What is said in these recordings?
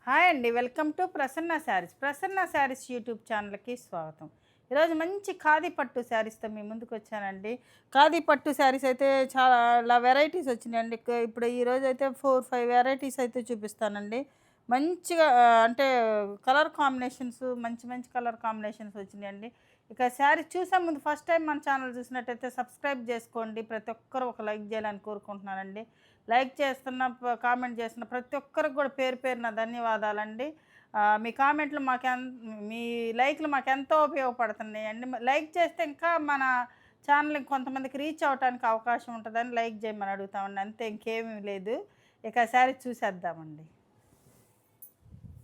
Hi అండి. Welcome to Prasanna saris. Prasanna saris YouTube ఛానల్కి స్వాగతం. ఈరోజు మంచి ఖాదీ పట్టు శారీస్తో మీ ముందుకు వచ్చానండి. ఖాదీ పట్టు శారీస్ అయితే చాలా వెరైటీస్ వచ్చినాయండి. ఇప్పుడు ఈరోజు అయితే 4-5 వెరైటీస్ అయితే చూపిస్తానండి. మంచిగా అంటే కలర్ కాంబినేషన్స్ మంచి మంచి కలర్ కాంబినేషన్స్ వచ్చినాయండి. ఇక శారీ చూసే ముందు ఫస్ట్ టైం మన ఛానల్ చూసినట్టయితే సబ్స్క్రైబ్ చేసుకోండి. ప్రతి ఒక్కరు ఒక లైక్ చేయాలని కోరుకుంటున్నానండి. లైక్ చేస్తున్న కామెంట్ చేస్తున్న ప్రతి ఒక్కరికి కూడా పేరు పేరున ధన్యవాదాలండి. మీ కామెంట్లు మీ లైక్లు మాకెంతో ఉపయోగపడుతున్నాయండి. లైక్ చేస్తే ఇంకా మన ఛానల్ కొంతమందికి రీచ్ అవ్వడానికి అవకాశం ఉంటుందని లైక్ చేయమని అడుగుతామండి. అంతే, ఇంకేమీ లేదు. ఇక శారీ చూసేద్దామండి.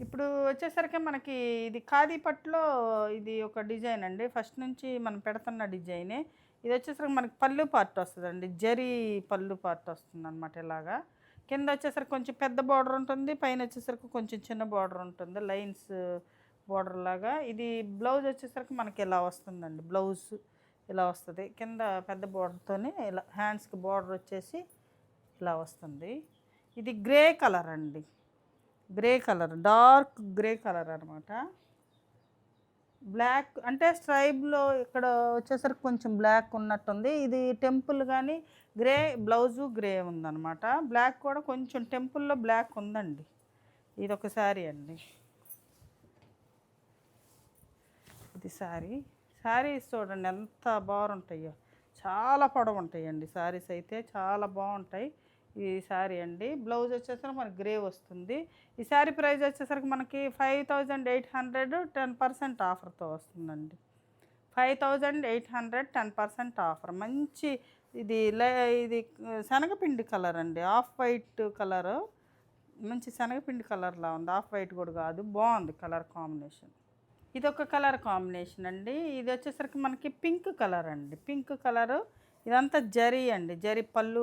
ఇప్పుడు వచ్చేసరికి మనకి ఇది ఖాదీ పట్టులో ఇది ఒక డిజైన్ అండి. ఫస్ట్ నుంచి మనం పెడుతున్న డిజైనే. ఇది వచ్చేసరికి మనకి పళ్ళు పార్ట్ వస్తుందండి. జరీ పళ్ళు పార్ట్ వస్తుందన్నమాట. ఇలాగా కింద వచ్చేసరికి కొంచెం పెద్ద బార్డర్ ఉంటుంది, పైన వచ్చేసరికి కొంచెం చిన్న బార్డర్ ఉంటుంది, లైన్స్ బార్డర్ లాగా. ఇది బ్లౌజ్ వచ్చేసరికి మనకి ఇలా వస్తుందండి. బ్లౌజ్ ఇలా వస్తుంది, కింద పెద్ద బార్డర్తోనే ఇలా హ్యాండ్స్కి బార్డర్ వచ్చేసి ఇలా వస్తుంది. ఇది గ్రే కలర్ అండి. Grey colour, dark grey colour అనమాట. బ్లాక్ అంటే స్ట్రైబ్లో ఇక్కడ వచ్చేసరికి కొంచెం బ్లాక్ ఉన్నట్టుంది. ఇది టెంపుల్ కానీ గ్రే, బ్లౌజు గ్రే ఉందన్నమాట. బ్లాక్ కూడా కొంచెం టెంపుల్లో బ్లాక్ ఉందండి. ఇది ఒక శారీ అండి. ఇది శారీస్ చూడండి ఎంత బాగుంటాయో. చాలా పొడవు ఉంటాయండి శారీస్ అయితే, చాలా బాగుంటాయి. ఈ శారీ అండి. బ్లౌజ్ వచ్చేసరికి మనకి గ్రే వస్తుంది. ఈ శారీ ప్రైస్ వచ్చేసరికి మనకి 5800, 10% ఆఫర్తో వస్తుందండి. 5800, 10% ఆఫర్. మంచి ఇది ఇది శనగపిండి కలర్ అండి. ఆఫ్ వైట్ కలరు, మంచి శనగపిండి కలర్లా ఉంది. ఆఫ్ వైట్ కూడా కాదు, బాగుంది కలర్ కాంబినేషన్. ఇది ఒక కలర్ కాంబినేషన్ అండి. ఇది వచ్చేసరికి మనకి పింక్ కలర్ అండి. పింక్ కలరు, ఇదంతా జరీ అండి. జరీ పళ్ళు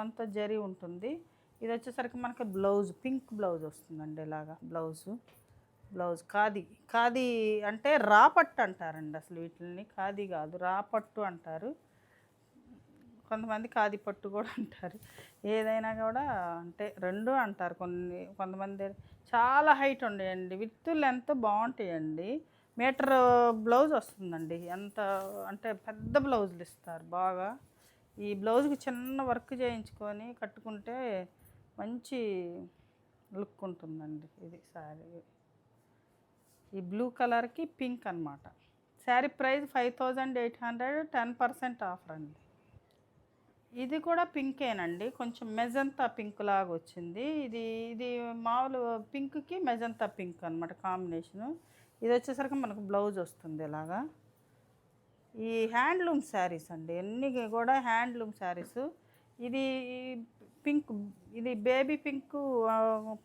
అంతా జరీ ఉంటుంది. ఇది వచ్చేసరికి మనకి బ్లౌజ్ పింక్ బ్లౌజ్ వస్తుందండి. ఇలాగా బ్లౌజ్ ఖాదీ అంటే రాపట్టు అంటారండి. అసలు వీటిని ఖాదీ కాదు, రాపట్టు అంటారు. కొంతమంది ఖాదీ పట్టు కూడా అంటారు. ఏదైనా కూడా అంటే రెండు అంటారు. కొంతమంది చాలా హైట్ ఉండేయండి. విత్ లెంత్ బాగుంటాయండి. మీటర్ బ్లౌజ్ వస్తుందండి. ఎంత అంటే పెద్ద బ్లౌజులు ఇస్తారు బాగా. ఈ బ్లౌజ్కి చిన్న వర్క్ చేయించుకొని కట్టుకుంటే మంచి లుక్ ఉంటుందండి. ఇది శారీ, ఈ బ్లూ కలర్కి పింక్ అనమాట. శారీ ప్రైస్ 5800, 10% ఆఫర్ అండి. ఇది కూడా పింకేనండి. కొంచెం మెజంతా పింక్ లాగా వచ్చింది. ఇది మామూలు పింక్కి మెజంతా పింక్ అనమాట కాంబినేషను. ఇది వచ్చేసరికి మనకు బ్లౌజ్ వస్తుంది ఇలాగా. ఈ హ్యాండ్లూమ్ శారీస్ అండి, అన్నీ కూడా హ్యాండ్లూమ్ శారీస్. ఇది పింక్, ఇది బేబీ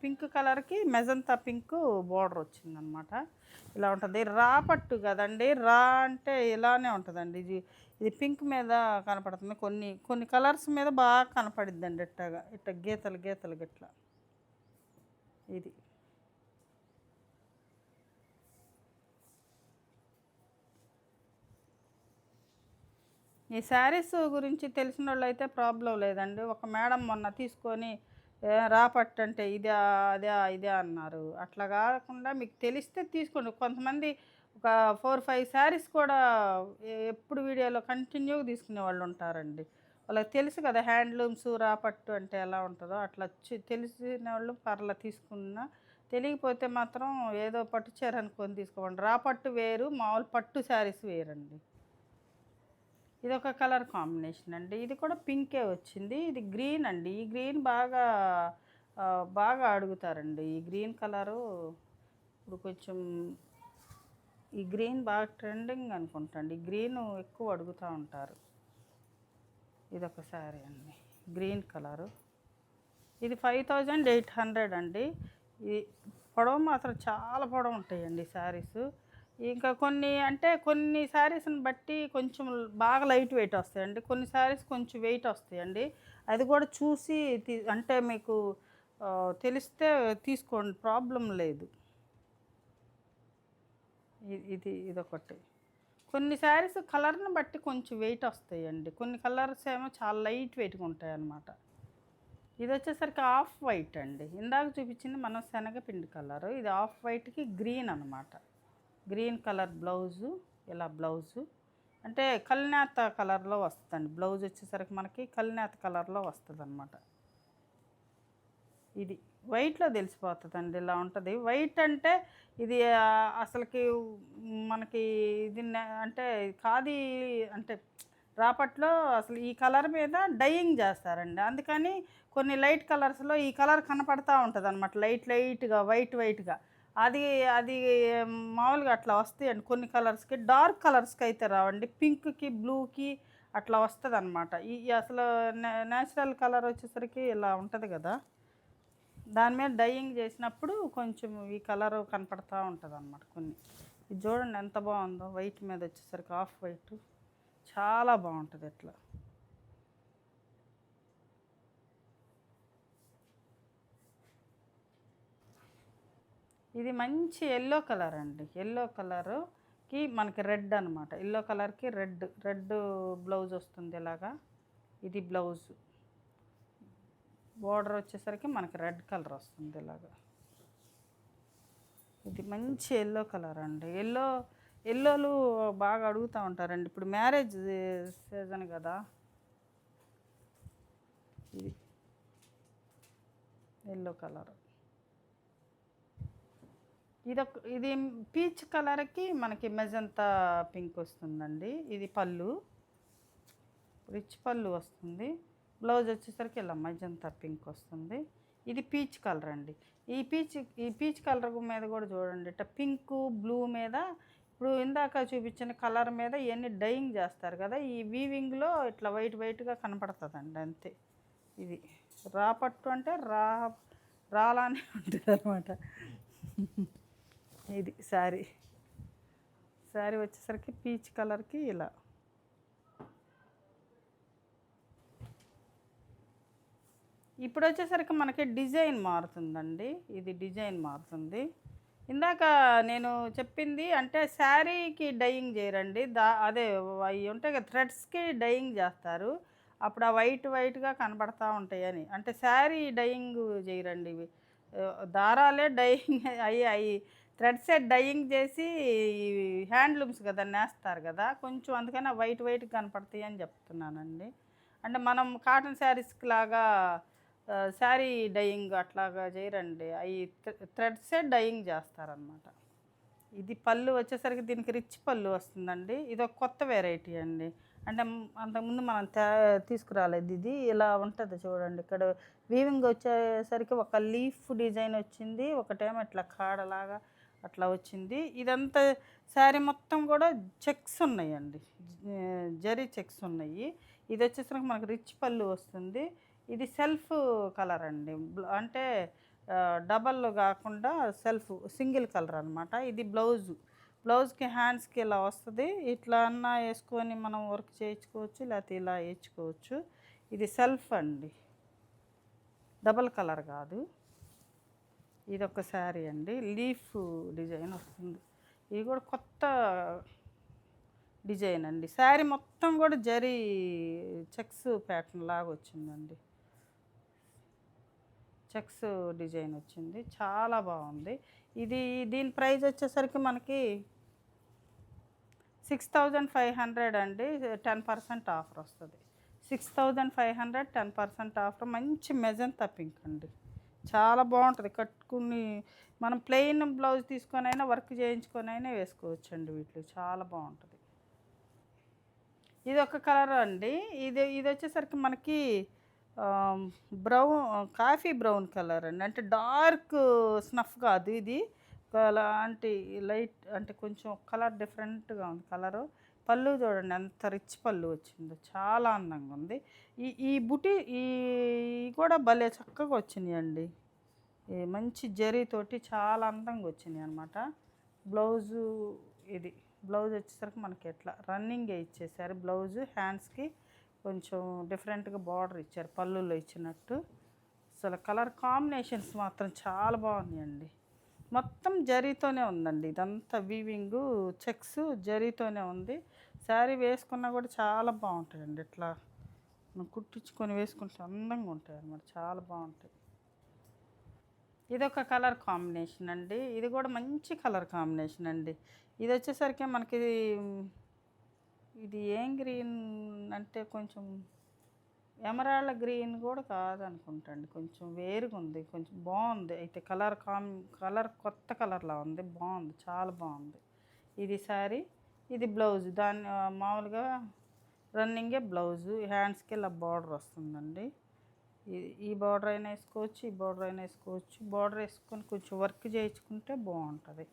పింక్ కలర్కి మెజంతా పింక్ బార్డర్ వచ్చిందనమాట. ఇలా ఉంటుంది. రా పట్టు కదండి. రా అంటే ఇలానే ఉంటుందండి. ఇది పింక్ మీద కనపడుతుంది. కొన్ని కలర్స్ మీద బాగా కనపడిద్దండి. ఇట్ట గీతలు గిట్లా. ఇది ఈ శారీస్ గురించి తెలిసిన వాళ్ళు అయితే ప్రాబ్లం లేదండి. ఒక మేడం మొన్న తీసుకొని రాపట్టు అంటే ఇదే అన్నారు. అట్లా కాకుండా మీకు తెలిస్తే తీసుకోండి. కొంతమంది ఒక 4-5 శారీస్ కూడా ఎప్పుడు వీడియోలో కంటిన్యూగా తీసుకునే వాళ్ళు ఉంటారండి. వాళ్ళకి తెలుసు కదా హ్యాండ్లూమ్స్ రాపట్టు అంటే ఎలా ఉంటుందో. అట్లా తెలిసిన వాళ్ళు పర్లా తీసుకున్నా, తెలియకపోతే మాత్రం ఏదో పట్టు చీర అనుకొని తీసుకోండి. రాపట్టు వేరు, మామూలు పట్టు శారీస్ వేరండి. ఇది ఒక కలర్ కాంబినేషన్ అండి. ఇది కూడా పింకే వచ్చింది. ఇది గ్రీన్ అండి. ఈ గ్రీన్ బాగా అడుగుతారండి. ఈ గ్రీన్ కలరు ఇప్పుడు కొంచెం ఈ గ్రీన్ బాగా ట్రెండింగ్ అనుకుంటాండి. ఈ గ్రీన్ ఎక్కువ అడుగుతూ ఉంటారు. ఇదొక శారీ అండి, గ్రీన్ కలరు. ఇది 5800 అండి. ఈ పొడవు మాత్రం చాలా పొడవు ఉంటాయండి శారీస్. ఇంకా కొన్ని శారీస్ని బట్టి కొంచెం బాగా లైట్ వెయిట్ వస్తాయండి. కొన్ని శారీస్ కొంచెం వెయిట్ వస్తాయండి. అది కూడా చూసి అంటే మీకు తెలిస్తే తీసుకోండి, ప్రాబ్లం లేదు. ఇదొకటి. కొన్ని శారీస్ కలర్ని బట్టి కొంచెం వెయిట్ వస్తాయండి. కొన్ని కలర్స్ ఏమో చాలా లైట్ వెయిట్గా ఉంటాయి అన్నమాట. ఇది వచ్చేసరికి ఆఫ్ వైట్ అండి. ఇందాక చూపించింది మనం శనగపిండి కలరు, ఇది ఆఫ్ వైట్కి గ్రీన్ అనమాట. గ్రీన్ కలర్ బ్లౌజు, ఇలా బ్లౌజు అంటే కల్నేత కలర్లో వస్తుందండి. బ్లౌజ్ వచ్చేసరికి మనకి కల్నేత కలర్లో వస్తుంది అనమాట. ఇది వైట్లో తెలిసిపోతుందండి, ఇలా ఉంటుంది. వైట్ అంటే ఇది అసలుకి మనకి ఇది అంటే ఖాదీ అంటే రాపట్లో అసలు ఈ కలర్ మీద డైయింగ్ చేస్తారండి. అందుకని కొన్ని లైట్ కలర్స్లో ఈ కలర్ కనపడతా ఉంటుంది అనమాట, లైట్గా వైట్గా. అది అది మామూలుగా అట్లా వస్తాయండి కొన్ని కలర్స్కి. డార్క్ కలర్స్కి అయితే రావండి, పింక్కి బ్లూకి అట్లా వస్తుంది అనమాట. ఈ అసలు నేచురల్ కలర్ వచ్చేసరికి ఇలా ఉంటుంది కదా, దాని మీద డైయింగ్ చేసినప్పుడు కొంచెం ఈ కలర్ కనపడతా ఉంటుంది అనమాట కొన్ని. ఇది చూడండి ఎంత బాగుందో, వైట్ మీద వచ్చేసరికి ఆఫ్ వైట్ చాలా బాగుంటుంది ఇట్లా. ఇది మంచి ఎల్లో కలర్ అండి. ఎల్లో కలర్కి మనకి రెడ్ అనమాట. ఎల్లో కలర్కి రెడ్ బ్లౌజ్ వస్తుంది ఇలాగా. ఇది బ్లౌజు, బోర్డర్ వచ్చేసరికి మనకి రెడ్ కలర్ వస్తుంది ఇలాగా. ఇది మంచి ఎల్లో కలర్ అండి. ఎల్లోలు బాగా అడుగుతూ ఉంటారండి, ఇప్పుడు మ్యారేజ్ సీజన్ కదా. ఇది ఎల్లో కలర్, ఇది పీచ్ కలర్కి మనకి మెజంతా పింక్ వస్తుందండి. ఇది పళ్ళు, రిచ్ పళ్ళు వస్తుంది. బ్లౌజ్ వచ్చేసరికి ఇలా మెజంతా పింక్ వస్తుంది. ఇది పీచ్ కలర్ అండి. ఈ పీచ్ కలర్ మీద కూడా చూడండి, ఇట్లా పింక్ బ్లూ మీద ఇప్పుడు ఇందాక చూపించిన కలర్ మీద ఇవన్నీ డైయింగ్ చేస్తారు కదా, ఈ వీవింగ్లో ఇట్లా వైట్గా కనపడుతుందండి అంతే. ఇది రాపట్టు అంటే రాలానే ఉంటుంది అనమాట. ఇది శారీ వచ్చేసరికి పీచ్ కలర్కి ఇలా. ఇప్పుడు వచ్చేసరికి మనకి డిజైన్ మారుతుందండి. ఇది డిజైన్ మారుతుంది. ఇందాక నేను చెప్పింది అంటే శారీకి డైయింగ్ చేయరండి, అదే అవి ఉంటాయి కదా థ్రెడ్స్కి డైయింగ్ చేస్తారు, అప్పుడు ఆ వైట్గా కనబడతా ఉంటాయని. అంటే శారీ డైయింగ్ చేయరండి, ఇవి దారాలే డైయింగ్ అయ్యి థ్రెడ్సే డైయింగ్ చేసి హ్యాండ్లూమ్స్ కదా నేస్తారు కదా కొంచెం, అందుకని వైట్ కనపడతాయి అని చెప్తున్నానండి. అంటే మనం కాటన్ శారీస్కి లాగా శారీ డైయింగ్ అట్లాగా చేయరండి, అవి థ్రెడ్సే డైయింగ్ చేస్తారనమాట. ఇది పళ్ళు వచ్చేసరికి దీనికి రిచ్ పళ్ళు వస్తుందండి. ఇది ఒక కొత్త వెరైటీ అండి, అంటే అంతకుముందు మనం తీసుకురాలేదు. ఇది ఇలా ఉంటుంది చూడండి, ఇక్కడ వీవింగ్ వచ్చేసరికి ఒక లీఫ్ డిజైన్ వచ్చింది, ఒకటేమో ఇట్లా కాడలాగా అట్లా వచ్చింది. ఇదంతా శారీ మొత్తం కూడా చెక్స్ ఉన్నాయండి, జరీ చెక్స్ ఉన్నాయి. ఇది వచ్చేసరికి మనకు రిచ్ పళ్ళు వస్తుంది. ఇది సెల్ఫ్ కలర్ అండి, అంటే డబల్ కాకుండా సింగిల్ కలర్ అనమాట. ఇది బ్లౌజ్కి హ్యాండ్స్కి ఇలా వస్తుంది, ఇట్లా అన్నా వేసుకొని మనం వర్క్ చేయించుకోవచ్చు, లేకపోతే ఇలా వేయించుకోవచ్చు. ఇది సెల్ఫ్ అండి, డబల్ కలర్ కాదు. ఇది ఒక శారీ అండి, లీఫ్ డిజైన్ వస్తుంది. ఇది కూడా కొత్త డిజైన్ అండి. శారీ మొత్తం కూడా జరీ చెక్స్ ప్యాటర్న్ లాగా వచ్చిందండి, చెక్స్ డిజైన్ వచ్చింది, చాలా బాగుంది. దీని ప్రైస్ వచ్చేసరికి మనకి 6500 అండి. 10% ఆఫర్ వస్తుంది. 6500 10% ఆఫర్. మంచి మెజంతా పింక్ అండి, చాలా బాగుంటుంది. కట్టుకుని మనం ప్లెయిన్ బ్లౌజ్ తీసుకొని అయినా వర్క్ చేయించుకొని అయినా వేసుకోవచ్చండి, వీటిలో చాలా బాగుంటుంది. ఇది ఒక కలర్ అండి. ఇది వచ్చేసరికి మనకి కాఫీ బ్రౌన్ కలర్ అండి, అంటే డార్క్ స్నఫ్ కాదు, ఇది అలాంటి లైట్, అంటే కొంచెం కలర్ డిఫరెంట్గా ఉంది కలరు. పళ్ళు చూడండి ఎంత రిచ్ పళ్ళు వచ్చిందో, చాలా అందంగా ఉంది. ఈ బుటీ కూడా భలే చక్కగా వచ్చినాయండి, మంచి జరీతోటి చాలా అందంగా వచ్చినాయి అనమాట. బ్లౌజు బ్లౌజ్ వచ్చేసరికి మనకి ఎట్లా రన్నింగే ఇచ్చేసారు. బ్లౌజు హ్యాండ్స్కి కొంచెం డిఫరెంట్గా బార్డర్ ఇచ్చారు, పళ్ళులో ఇచ్చినట్టు. అసలు కలర్ కాంబినేషన్స్ మాత్రం చాలా బాగున్నాయండి. మొత్తం జరీతోనే ఉందండి, ఇదంతా వీవింగు చెక్స్ జరీతోనే ఉంది. శారీ వేసుకున్నా కూడా చాలా బాగుంటుందండి. ఇట్లా మనం కుట్టించుకొని వేసుకుంటే అందంగా ఉంటాయి అన్నమాట, చాలా బాగుంటాయి. ఇదొక కలర్ కాంబినేషన్ అండి. ఇది కూడా మంచి కలర్ కాంబినేషన్ అండి. ఇది వచ్చేసరికి మనకి ఇది ఏం గ్రీన్ అంటే కొంచెం ఎమరాల్డ్ గ్రీన్ కూడా కాదనుకుంటండి, కొంచెం వేరుగా ఉంది, కొంచెం బాగుంది. అయితే కలర్ కొత్త కలర్లా ఉంది, బాగుంది, చాలా బాగుంది. ఇది శారీ, ఇది బ్లౌజ్. దాన్ని మామూలుగా రన్నింగే బ్లౌజు, హ్యాండ్స్కి ఇలా బార్డర్ వస్తుందండి. ఈ బార్డర్ అయినా వేసుకోవచ్చు, ఈ బార్డర్ అయినా వేసుకోవచ్చు. బార్డర్ వేసుకొని కొంచెం వర్క్ చేయించుకుంటే బాగుంటుంది.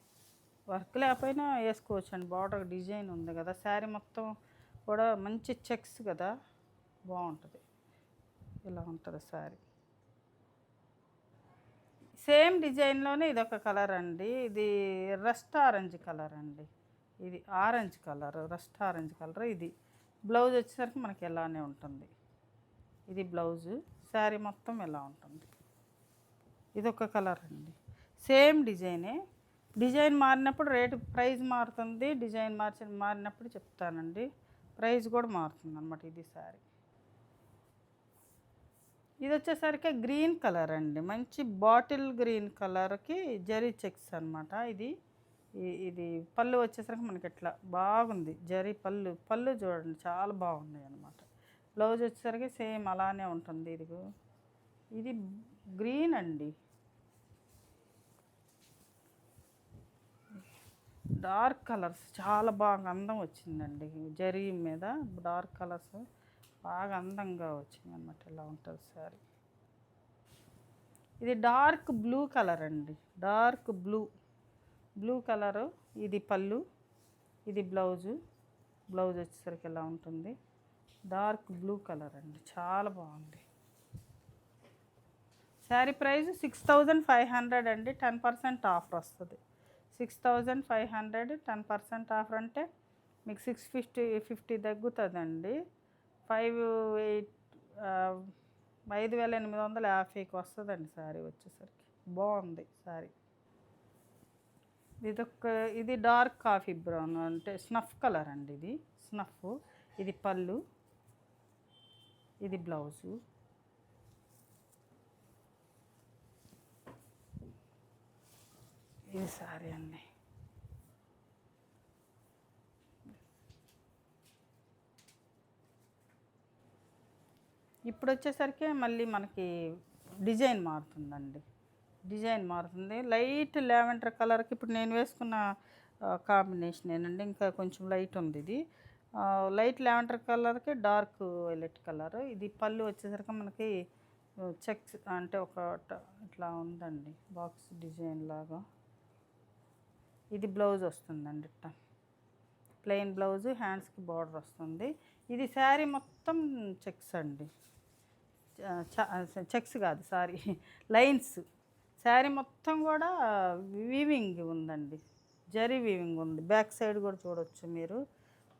వర్క్ లేకపోయినా వేసుకోవచ్చు అండి, బార్డర్ డిజైన్ ఉంది కదా. శారీ మొత్తం కూడా మంచి చెక్స్ కదా, బాగుంటుంది. ఇలా ఉంటుంది శారీ. సేమ్ డిజైన్లోనే ఇదొక కలర్ అండి. ఇది రస్ట్ ఆరెంజ్ కలర్ అండి. ఇది orange colour, rust orange colour. ఇది బ్లౌజ్ వచ్చేసరికి మనకి ఇలానే ఉంటుంది. ఇది బ్లౌజు, శారీ మొత్తం ఇలా ఉంటుంది. ఇదొక కలర్ అండి. సేమ్ డిజైనే, డిజైన్ మారినప్పుడు ప్రైస్ మారుతుంది. డిజైన్ మారినప్పుడు చెప్తానండి, ప్రైస్ కూడా మారుతుంది అన్నమాట. ఇది శారీ. ఇది వచ్చేసరికి గ్రీన్ కలర్ అండి, మంచి బాటిల్ గ్రీన్ కలర్కి జరీ చెక్స్ అనమాట. ఇది పళ్ళు వచ్చేసరికి మనకి ఇట్లా బాగుంది, జరీ పళ్ళు చూడండి, చాలా బాగున్నాయి అనమాట. బ్లౌజ్ వచ్చేసరికి సేమ్ అలానే ఉంటుంది. ఇది గ్రీన్ అండి, డార్క్ కలర్స్, చాలా బాగా అందం వచ్చిందండి. జరీ మీద డార్క్ కలర్స్ బాగా అందంగా వచ్చింది అన్నమాట. ఇలా ఉంటుంది శారీ. ఇది డార్క్ బ్లూ కలర్ అండి, డార్క్ బ్లూ కలరు. ఇది పళ్ళు, ఇది బ్లౌజు. బ్లౌజ్ వచ్చేసరికి ఇలా ఉంటుంది, డార్క్ బ్లూ కలర్ అండి, చాలా బాగుంది. శారీ ప్రైస్ 6500 అండి. 10% ఆఫర్ వస్తుంది. 6500, 10% ఆఫర్ అంటే మీకు 650 తగ్గుతుందండి. 5850కి వస్తుందండి శారీ వచ్చేసరికి. బాగుంది శారీ. ఇది డార్క్ కాఫీ బ్రౌన్ అంటే స్నఫ్ కలర్ అండి. ఇది స్నఫ్. ఇది పళ్ళు, ఇది బ్లౌజు. ఇది శారీ అండి. ఇప్పుడు వచ్చేసరికి మళ్ళీ మనకి డిజైన్ మారుతుందండి, డిజైన్ మారుతుంది. లైట్ లావెండర్ కలర్కి ఇప్పుడు నేను వేసుకున్న కాంబినేషన్ ఏంటండి, ఇంకా కొంచెం లైట్ ఉంది. ఇది లైట్ లావెండర్ కలర్కి డార్క్ వైలెట్ కలర్. ఇది పళ్ళు వచ్చేసరికి మనకి చెక్స్ అంటే ఇట్లా ఉందండి, బాక్స్ డిజైన్ లాగా. ఇది బ్లౌజ్ వస్తుందండి, ఇట్లా ప్లెయిన్ బ్లౌజు, హ్యాండ్స్కి బార్డర్ వస్తుంది. ఇది శారీ మొత్తం చెక్స్ అండి, చెక్స్ కాదు సారీ, లైన్స్. శారీ మొత్తం కూడా వీవింగ్ ఉందండి, జరీ వీవింగ్ ఉంది. బ్యాక్ సైడ్ కూడా చూడవచ్చు మీరు,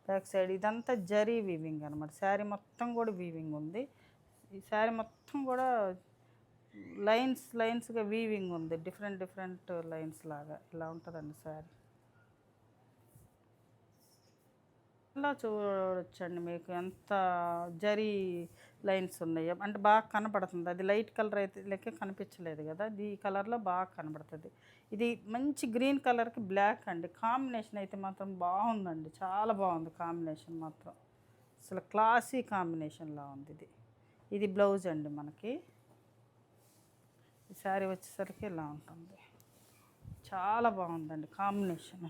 బ్యాక్ సైడ్ ఇదంతా జరీ వీవింగ్ అనమాట. శారీ మొత్తం కూడా వీవింగ్ ఉంది. ఈ శారీ మొత్తం కూడా లైన్స్గా వీవింగ్ ఉంది, డిఫరెంట్ లైన్స్ లాగా ఇలా ఉంటుందండి శారీ. ఇలా చూడొచ్చండి మీకు ఎంత జరీ లైన్స్ ఉన్నాయో, అంటే బాగా కనపడుతుంది. అది లైట్ కలర్ అయితే లెక్క కనిపించలేదు కదా, ఈ కలర్లో బాగా కనబడుతుంది. ఇది మంచి గ్రీన్ కలర్కి బ్లాక్ అండి, కాంబినేషన్ అయితే మాత్రం బాగుందండి, చాలా బాగుంది కాంబినేషన్ మాత్రం, అసలు క్లాసీ కాంబినేషన్లా ఉంది. ఇది బ్లౌజ్ అండి మనకి. ఈ శారీ వచ్చేసరికి ఇలా ఉంటుంది, చాలా బాగుందండి కాంబినేషన్.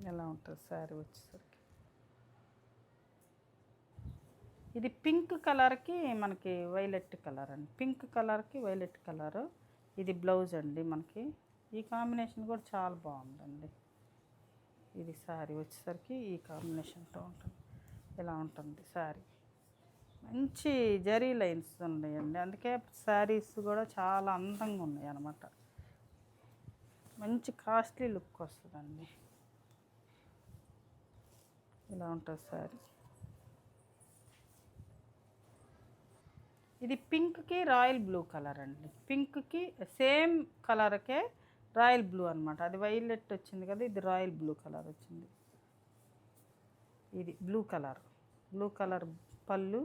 ఎలా ఉంటుంది శారీ వచ్చేసరికి. ఇది పింక్ కలర్కి మనకి వైలెట్ కలర్ అండి, పింక్ కలర్కి వైలెట్ కలరు. ఇది బ్లౌజ్ అండి మనకి. ఈ కాంబినేషన్ కూడా చాలా బాగుందండి. ఇది శారీ వచ్చేసరికి ఈ కాంబినేషన్తో ఉంటుంది, ఇలా ఉంటుంది శారీ. మంచి జరీ లైన్స్ ఉన్నాయండి, అందుకే శారీస్ కూడా చాలా అందంగా ఉన్నాయి అన్నమాట. మంచి కాస్ట్లీ లుక్ వస్తుందండి. ఇలా ఉంటుంది శారీ. ఇది పింక్కి రాయల్ బ్లూ కలర్ అండి, పింక్కి సేమ్ కలర్కే రాయల్ బ్లూ అనమాట. అది వైలెట్ వచ్చింది కదా, ఇది రాయల్ బ్లూ కలర్ వచ్చింది. ఇది బ్లూ కలర్, బ్లూ కలర్ పళ్ళు,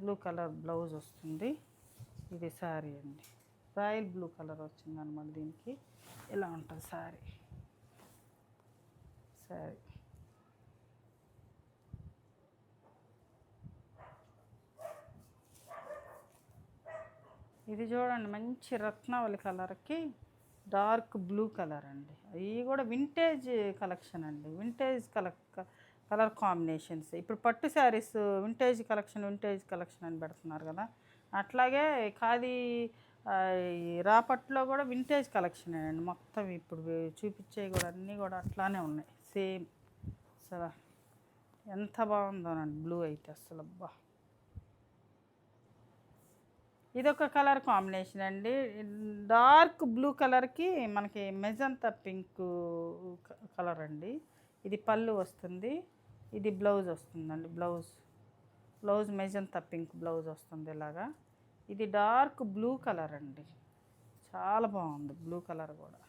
బ్లూ కలర్ బ్లౌజ్ వస్తుంది. ఇది శారీ అండి, రాయల్ బ్లూ కలర్ వచ్చింది అనమాట. దీనికి ఇలా ఉంటుంది శారీ. ఇది చూడండి, మంచి రత్నావళి కలర్కి డార్క్ బ్లూ కలర్ అండి. అవి కూడా వింటేజ్ కలెక్షన్ అండి, వింటేజ్ కలర్ కాంబినేషన్స్. ఇప్పుడు పట్టు శారీస్ వింటేజ్ కలెక్షన్ అని పెడుతున్నారు కదా, అట్లాగే ఖాదీ రాపట్లో కూడా వింటేజ్ కలెక్షన్ అండి మొత్తం. ఇప్పుడు చూపించేవి కూడా అన్నీ కూడా అట్లానే ఉన్నాయి, సేమ్. అసలు ఎంత బాగుందోనండి బ్లూ అయితే అసలు. అబ్బా, ఇదొక కలర్ కాంబినేషన్ అండి, డార్క్ బ్లూ కలర్కి మనకి మెజంతా పింక్ కలర్ అండి. ఇది పళ్ళు వస్తుంది, ఇది బ్లౌజ్ వస్తుందండి. బ్లౌజ్ మెజంతా పింక్ బ్లౌజ్ వస్తుంది ఇలాగా. ఇది డార్క్ బ్లూ కలర్ అండి, చాలా బాగుంది బ్లూ కలర్ కూడా.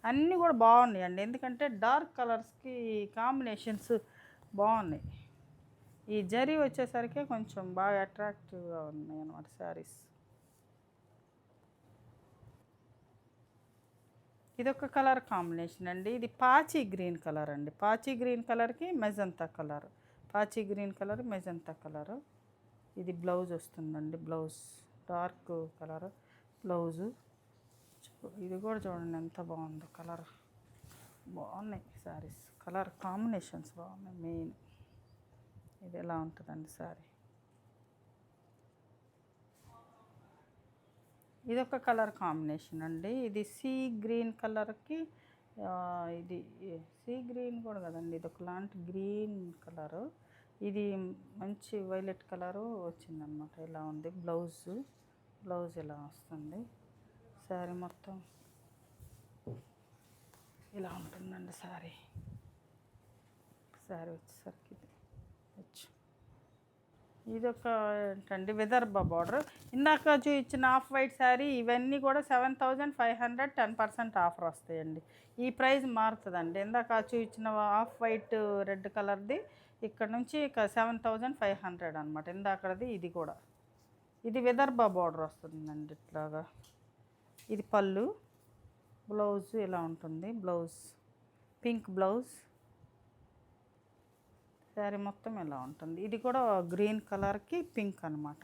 అన్నీ కూడా బాగున్నాయి అండి, ఎందుకంటే డార్క్ కలర్స్కి కాంబినేషన్స్ బాగున్నాయి. ఈ జరీ వచ్చేసరికి కొంచెం బాగా అట్రాక్టివ్గా ఉన్నాయి అన్నమాట శారీస్. ఇదొక కలర్ కాంబినేషన్ అండి, ఇది పాచి గ్రీన్ కలర్ అండి. పాచి గ్రీన్ కలర్కి మెజంతా కలర్, పాచి గ్రీన్ కలర్ మెజంతా కలర్. ఇది బ్లౌజ్ వస్తుందండి, బ్లౌజ్ డార్క్ కలర్ బ్లౌజు. ఇది కూడా చూడండి ఎంత బాగుందో కలర్. బాగున్నాయి శారీస్, కలర్ కాంబినేషన్స్ బాగున్నాయి. మెయిన్ ఇది ఎలా ఉంటుందండి శారీ. ఇదొక కలర్ కాంబినేషన్ అండి, ఇది సీ గ్రీన్ కలర్కి ఇది సీ గ్రీన్ కూడా కదండి, ఇది ఒకలాంటి గ్రీన్ కలరు. ఇది మంచి వైలెట్ కలరు వచ్చిందనమాట. ఇలా ఉంది బ్లౌజ్ ఇలా వస్తుంది. శారీ మొత్తం ఇలా ఉంటుందండి శారీ వచ్చేసరికి. ఇదొక ఏంటండి విదర్భ బార్డర్. ఇందాక ఇచ్చిన ఆఫ్ వైట్ శారీ ఇవన్నీ కూడా 7,500 10% ఆఫర్ వస్తాయండి. ఈ ప్రైస్ మారుతుందండి. ఇందాక ఇచ్చిన ఆఫ్ వైట్ రెడ్ కలర్ది ఇక్కడ నుంచి ఇక 7,500 అనమాట ఇందాకది. ఇది కూడా ఇది విదర్భ బార్డర్ వస్తుందండి ఇట్లాగా. ఇది పళ్ళు, బ్లౌజ్ ఇలా ఉంటుంది. బ్లౌజ్ పింక్ బ్లౌజ్, శారీ మొత్తం ఇలా ఉంటుంది. ఇది కూడా గ్రీన్ కలర్కి పింక్ అనమాట.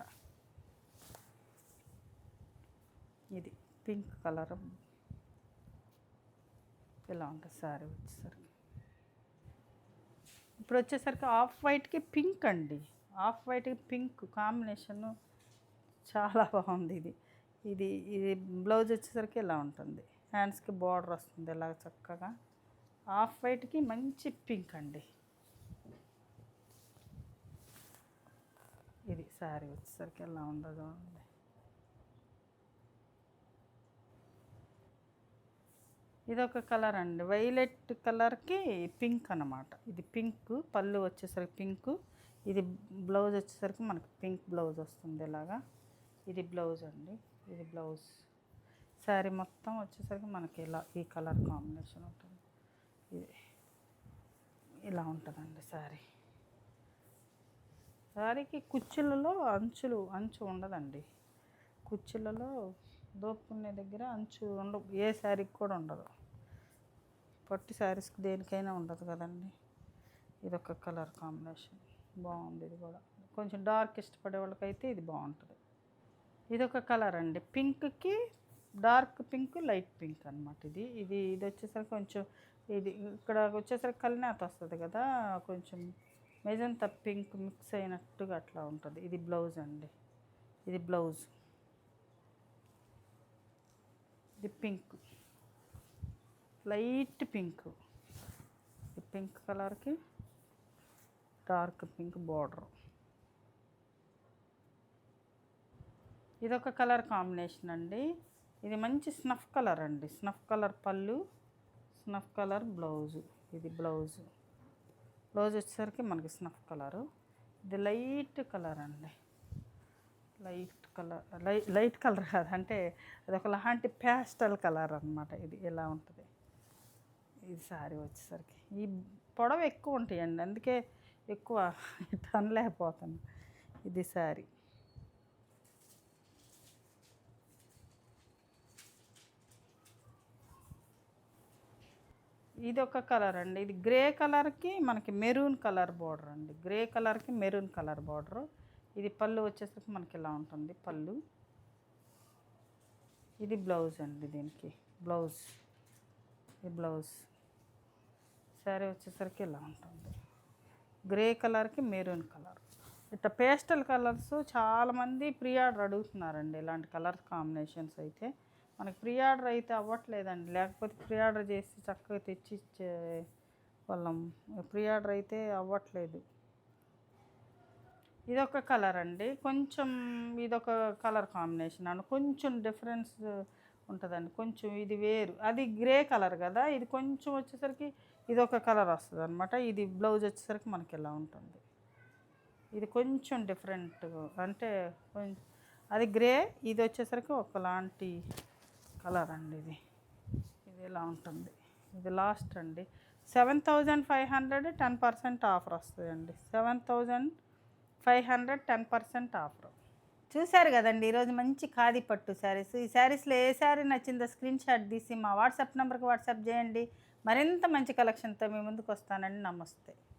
ఇది పింక్ కలర్ ఇలా ఉంటుంది శారీ వచ్చేసరికి. ఇప్పుడు వచ్చేసరికి ఆఫ్ వైట్కి పింక్ అండి, ఆఫ్ వైట్కి పింక్ కాంబినేషను చాలా బాగుంది. ఇది బ్లౌజ్ వచ్చేసరికి ఇలా ఉంటుంది. హ్యాండ్స్కి బార్డర్ వస్తుంది ఇలా చక్కగా. ఆఫ్ వైట్కి మంచి పింక్ అండి. ఇది శారీ వచ్చేసరికి ఎలా ఉండదు అండి. ఇదొక కలర్ అండి, వైలెట్ కలర్కి పింక్ అనమాట. ఇది పింక్, పళ్ళు వచ్చేసరికి పింక్. ఇది బ్లౌజ్ వచ్చేసరికి మనకి పింక్ బ్లౌజ్ వస్తుంది ఇలాగా. ఇది బ్లౌజ్ అండి, ఇది బ్లౌజ్. శారీ మొత్తం వచ్చేసరికి మనకి ఇలా ఈ కలర్ కాంబినేషన్ ఉంటుంది. ఇది ఇలా ఉంటుందండి శారీకి కుచ్చులలో అంచు ఉండదండి. కుచ్చులలో దోపుకునే దగ్గర అంచు ఉండదు, ఏ శారీకి కూడా ఉండదు. పట్టు శారీస్కి దేనికైనా ఉండదు కదండి. ఇదొక కలర్ కాంబినేషన్ బాగుంది. ఇది కూడా కొంచెం డార్క్ ఇష్టపడే వాళ్ళకైతే ఇది బాగుంటుంది. ఇదొక కలర్ అండి, పింక్కి డార్క్ పింక్ లైట్ పింక్ అనమాట. ఇది వచ్చేసరికి కొంచెం ఇది ఇక్కడ వచ్చేసరికి కలినేత వస్తుంది కదా, కొంచెం మెజంతా పింక్ మిక్స్ అయినట్టుగా అట్లా ఉంటుంది. ఇది బ్లౌజ్ అండి, ఇది బ్లౌజ్. ఇది పింక్, లైట్ పింక్. ఈ పింక్ కలర్కి డార్క్ పింక్ బార్డర్. ఇదొక కలర్ కాంబినేషన్ అండి, ఇది మంచి స్నఫ్ కలర్ అండి. స్నఫ్ కలర్ పళ్ళు, స్నఫ్ కలర్ బ్లౌజు. ఇది బ్లౌజు. బ్లౌజ్ వచ్చేసరికి మనకి స్నఫ్ కలరు. ఇది లైట్ కలర్ అండి, లైట్ కలర్ కాదు అంటే అది ఒకలాంటి ప్యాస్టల్ కలర్ అనమాట. ఇది ఎలా ఉంటుంది. ఇది శారీ వచ్చేసరికి ఈ పొడవు ఎక్కువ ఉంటాయండి, అందుకే ఎక్కువ అనలేకపోతాను. ఇది శారీ. ఇదొక కలర్ అండి. ఇది గ్రే కలర్‌కి మనకి మెరూన్ కలర్ బోర్డర్ అండి. గ్రే కలర్‌కి మెరూన్ కలర్ బోర్డరు. ఇది పళ్ళు వచ్చేసరికి మనకి ఇలా ఉంటుంది పళ్ళు. ఇది బ్లౌజ్ అండి దీనికి. బ్లౌజ్. ఇది బ్లౌజ్. శారీ వచ్చేసరికి ఇలా ఉంటుంది. గ్రే కలర్‌కి మెరూన్ కలర్. ఇట్లా పేస్టల్ కలర్స్ చాలామంది ప్రీ ఆర్డర్ అడుగుతున్నారండి. ఇలాంటి కలర్ కాంబినేషన్స్ అయితే. మనకి ప్రీ ఆర్డర్ అయితే అవ్వట్లేదండి. లేకపోతే ప్రీ ఆర్డర్ చేసి చక్కగా తెచ్చి ఇచ్చే వాళ్ళం. ప్రీ ఆర్డర్ అయితే అవ్వట్లేదు. ఇదొక కలర్ అండి. కొంచెం ఇదొక కలర్ కాంబినేషన్ అండి. కొంచెం డిఫరెన్స్ ఉంటుందండి. కొంచెం ఇది వేరు. అది గ్రే కలర్ కదా! ఇది కొంచెం వచ్చేసరికి ఇదొక కలర్ వస్తుందనమాట. ఇది బ్లౌజ్ వచ్చేసరికి మనకి ఇలా ఉంటుంది. ఇది కొంచెం డిఫరెంట్ అంటే అది గ్రే, ఇది వచ్చేసరికి ఒకలాంటి కలర్ అండి ఇది. ఇది ఇలా ఉంటుంది. ఇది లాస్ట్ అండి. 7,500 10% ఆఫర్ వస్తుందండి. 7,500 10% ఆఫర్. చూశారు కదండి ఈరోజు మంచి ఖాదీ పట్టు శారీస్. ఈ శారీస్లో ఏ శారీ నచ్చిందో స్క్రీన్ షాట్ తీసి మా వాట్సాప్ నెంబర్కి వాట్సాప్ చేయండి. మరింత మంచి కలెక్షన్తో మీ ముందుకు వస్తానండి. నమస్తే.